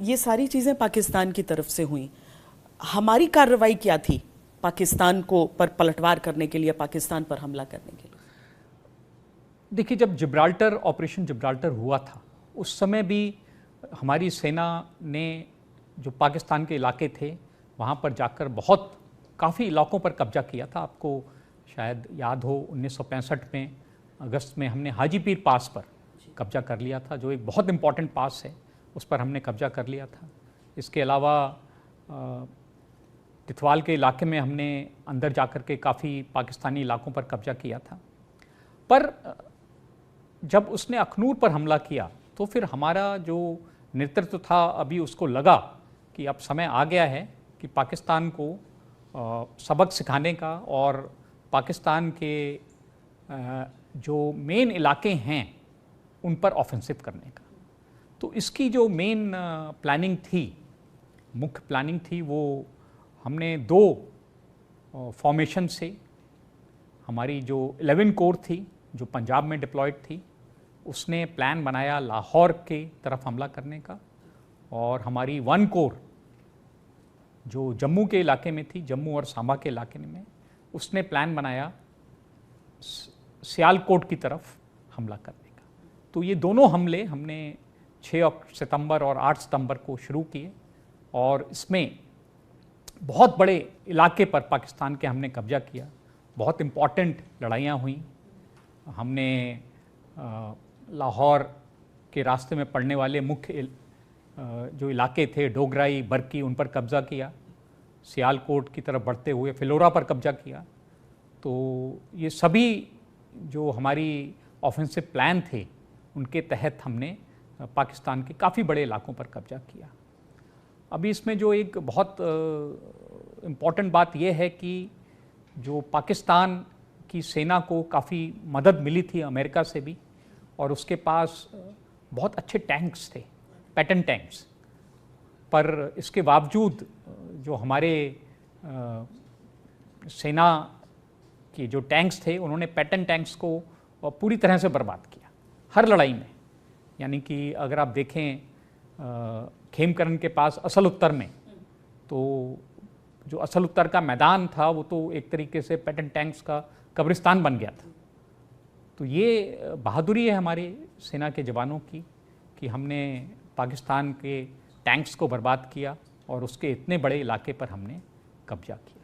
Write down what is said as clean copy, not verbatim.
ये सारी चीज़ें पाकिस्तान की तरफ से हुई, हमारी कार्रवाई क्या थी पाकिस्तान को पर पलटवार करने के लिए, पाकिस्तान पर हमला करने के लिए? देखिए, जब जिब्राल्टर, ऑपरेशन जिब्राल्टर हुआ था, उस समय भी हमारी सेना ने जो पाकिस्तान के इलाके थे वहाँ पर जाकर काफ़ी इलाकों पर कब्जा किया था। आपको शायद याद हो 1965 में अगस्त में हमने हाजीपीर पास पर कब्जा कर लिया था, जो एक बहुत इम्पॉर्टेंट पास है, उस पर हमने कब्जा कर लिया था। इसके अलावा तिथवाल के इलाके में हमने अंदर जाकर के काफ़ी पाकिस्तानी इलाकों पर कब्जा किया था। पर जब उसने अखनूर पर हमला किया तो फिर हमारा जो नेतृत्व था, अभी उसको लगा कि अब समय आ गया है कि पाकिस्तान को सबक सिखाने का और पाकिस्तान के जो मेन इलाके हैं उन पर ऑफेंसिव करने का। तो इसकी जो मेन प्लानिंग थी, मुख्य प्लानिंग थी, वो हमने 2 फॉर्मेशन से, हमारी जो 11 कोर थी जो पंजाब में डिप्लॉयड थी, उसने प्लान बनाया लाहौर के तरफ हमला करने का, और हमारी 1 कोर जो जम्मू के इलाके में थी, जम्मू और सांबा के इलाके में, उसने प्लान बनाया सियालकोट की तरफ हमला करने का। तो ये दोनों हमले हमने 6 सितंबर और 8 सितंबर को शुरू किए, और इसमें बहुत बड़े इलाके पर पाकिस्तान के हमने कब्जा किया। बहुत इम्पॉर्टेंट लड़ाइयाँ हुई। हमने लाहौर के रास्ते में पड़ने वाले मुख्य जो इलाके थे, डोगराई, बरकी, उन पर कब्जा किया। सियालकोट की तरफ बढ़ते हुए फिलौरा पर कब्जा किया। तो ये सभी जो हमारी ऑफेंसिव प्लान थे, उनके तहत हमने पाकिस्तान के काफ़ी बड़े इलाकों पर कब्जा किया। अभी इसमें जो एक बहुत इम्पॉर्टेंट बात यह है कि जो पाकिस्तान की सेना को काफ़ी मदद मिली थी अमेरिका से भी, और उसके पास बहुत अच्छे टैंक्स थे, पैटर्न टैंक्स। पर इसके बावजूद जो हमारे सेना के जो टैंक्स थे, उन्होंने पैटर्न टैंक्स को पूरी तरह से बर्बाद किया हर लड़ाई में। यानी कि अगर आप देखें खेमकरन के पास असल उत्तर में, तो जो असल उत्तर का मैदान था वो तो एक तरीके से पैटर्न टैंक्स का कब्रिस्तान बन गया था। तो ये बहादुरी है हमारी सेना के जवानों की कि हमने पाकिस्तान के टैंक्स को बर्बाद किया और उसके इतने बड़े इलाके पर हमने कब्जा किया।